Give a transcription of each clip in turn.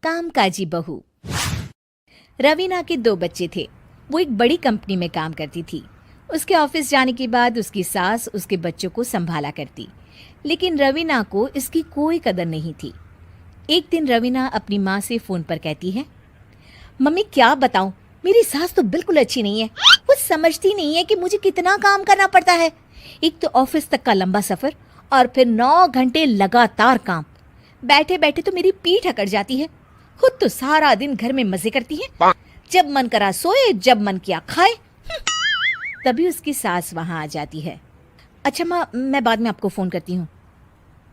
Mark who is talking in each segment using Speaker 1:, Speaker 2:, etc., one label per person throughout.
Speaker 1: कामकाजी बहू। रवीना के 2 बच्चे थे। वो एक बड़ी कंपनी में काम करती थी। उसके ऑफिस जाने के बाद उसकी सास उसके बच्चों को संभाला करती, लेकिन रवीना को इसकी कोई कदर नहीं थी। एक दिन रवीना अपनी माँ से फोन पर कहती है, मम्मी क्या बताऊं, मेरी सास तो बिल्कुल अच्छी नहीं है। वो समझती नहीं है कि मुझे कितना काम करना पड़ता है। एक तो ऑफिस तक का लंबा सफर और फिर 9 घंटे लगातार काम। बैठे बैठे तो मेरी पीठ अकड़ जाती है। खुद तो सारा दिन घर में मजे करती है, जब मन करा सोए, जब मन किया खाए। तभी उसकी सास वहां आ जाती है। अच्छा माँ, मैं बाद में आपको फोन करती हूँ।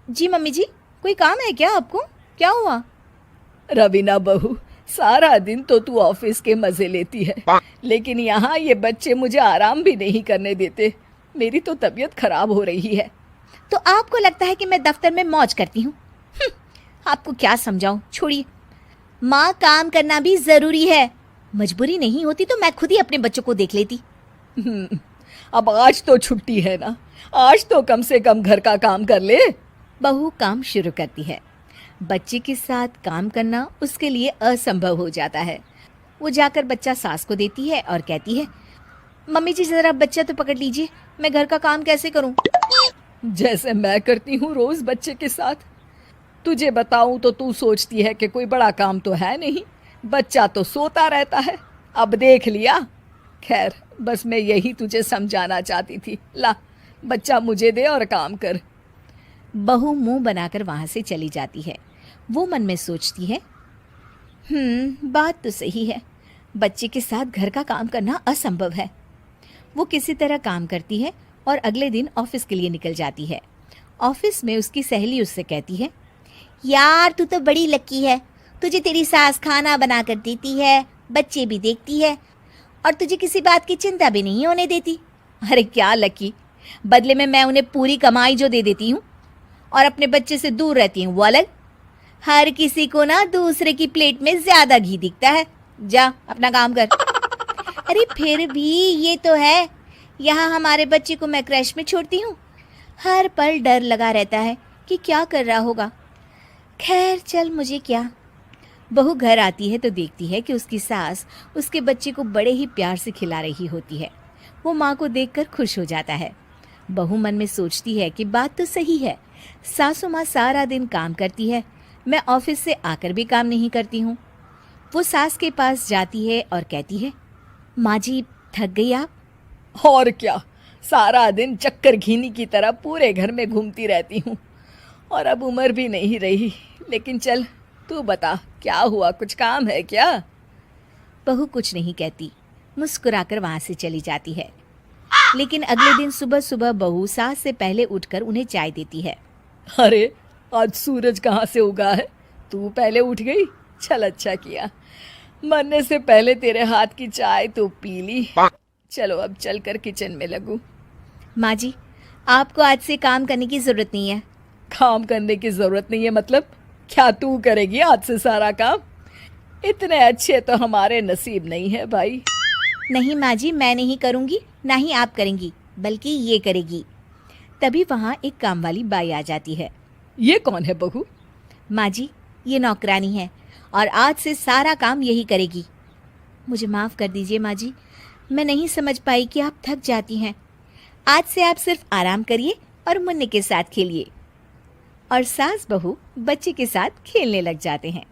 Speaker 1: जी मम्मी जी, कोई काम है क्या आपको? क्या हुआ?
Speaker 2: रवीना बहू, सारा दिन तो तू ऑफिस के मजे लेती है, लेकिन यहाँ ये बच्चे मुझे आराम भी नहीं करने देते। मेरी तो तबीयत खराब हो रही है।
Speaker 1: तो आपको लगता है कि मैं दफ्तर में मौज करती हूँ? आपको क्या समझाऊं, छोड़िए। माँ, काम करना भी जरूरी है। मजबूरी नहीं होती तो मैं खुद ही अपने बच्चों को देख लेती।
Speaker 2: अब आज तो छुट्टी है ना, आज तो कम से कम घर का काम कर ले।
Speaker 1: बहू काम शुरू करती है। बच्चे के साथ काम करना उसके लिए असंभव हो जाता है। वो जाकर बच्चा सास को देती है और कहती है, मम्मी जी जरा बच्चा तो पकड़ लीजिए, मैं घर का काम कैसे करूं?
Speaker 2: जैसे मैं करती हूँ रोज बच्चे के साथ। तुझे बताऊं तो तू सोचती है कि कोई बड़ा काम तो है नहीं, बच्चा तो सोता रहता है। अब देख लिया। खैर, बस मैं यही तुझे समझाना चाहती थी। ला, बच्चा मुझे दे और काम कर।
Speaker 1: बहू मुंह बनाकर वहां से चली जाती है। वो मन में सोचती है, बात तो सही है, बच्चे के साथ घर का काम करना असंभव है। वो किसी तरह काम करती है और अगले दिन ऑफिस के लिए निकल जाती है। ऑफिस में उसकी सहेली उससे कहती है, यार तू तो बड़ी लकी है, तुझे तेरी सास खाना बना कर देती है, बच्चे भी देखती है और तुझे किसी बात की चिंता भी नहीं होने देती। अरे क्या लकी, बदले में मैं उन्हें पूरी कमाई जो दे देती हूँ और अपने बच्चे से दूर रहती हूँ वो अलग। हर किसी को ना दूसरे की प्लेट में ज्यादा घी दिखता है। जा अपना काम कर। अरे फिर भी ये तो है, यहाँ हमारे बच्चे को मैं क्रैश में छोड़ती हूँ, हर पल डर लगा रहता है कि क्या कर रहा होगा। खैर चल, मुझे क्या। बहू घर आती है तो देखती है कि उसकी सास उसके बच्चे को बड़े ही प्यार से खिला रही होती है। वो माँ को देखकर खुश हो जाता है। बहू मन में सोचती है कि बात तो सही है, सासू माँ सारा दिन काम करती है, मैं ऑफिस से आकर भी काम नहीं करती हूँ। वो सास के पास जाती है और कहती है, माँ जी थक गई आप?
Speaker 2: और क्या, सारा दिन चक्कर घीनी की तरह पूरे घर में घूमती रहती हूँ और अब उम्र भी नहीं रही। लेकिन चल तू बता, क्या हुआ, कुछ काम है क्या?
Speaker 1: बहू कुछ नहीं कहती, मुस्कुराकर वहां से चली जाती है। लेकिन अगले दिन सुबह सुबह बहू सास से पहले उठकर उन्हें चाय देती है।
Speaker 2: अरे आज सूरज कहाँ से उगा है, तू पहले उठ गई। चल अच्छा किया, मरने से पहले तेरे हाथ की चाय तो पी ली। चलो अब चलकर किचन में लगूं।
Speaker 1: माँ जी, आपको आज से काम करने की जरूरत नहीं है।
Speaker 2: काम करने की जरूरत नहीं है मतलब? क्या तू करेगी आज से सारा काम? इतने अच्छे तो हमारे नसीब नहीं है भाई।
Speaker 1: नहीं माँ जी, मैं नहीं करूँगी, ना ही आप करेंगी, बल्कि ये करेगी। तभी वहाँ एक काम वाली बाई आ जाती है।
Speaker 2: ये कौन है बहू?
Speaker 1: माँ जी, ये नौकरानी है और आज से सारा काम यही करेगी। मुझे माफ़ कर दीजिए माँ जी, मैं नहीं समझ पाई कि आप थक जाती हैं। आज से आप सिर्फ आराम करिए और मुन्ने के साथ खेलिए। और सास बहू बच्चे के साथ खेलने लग जाते हैं।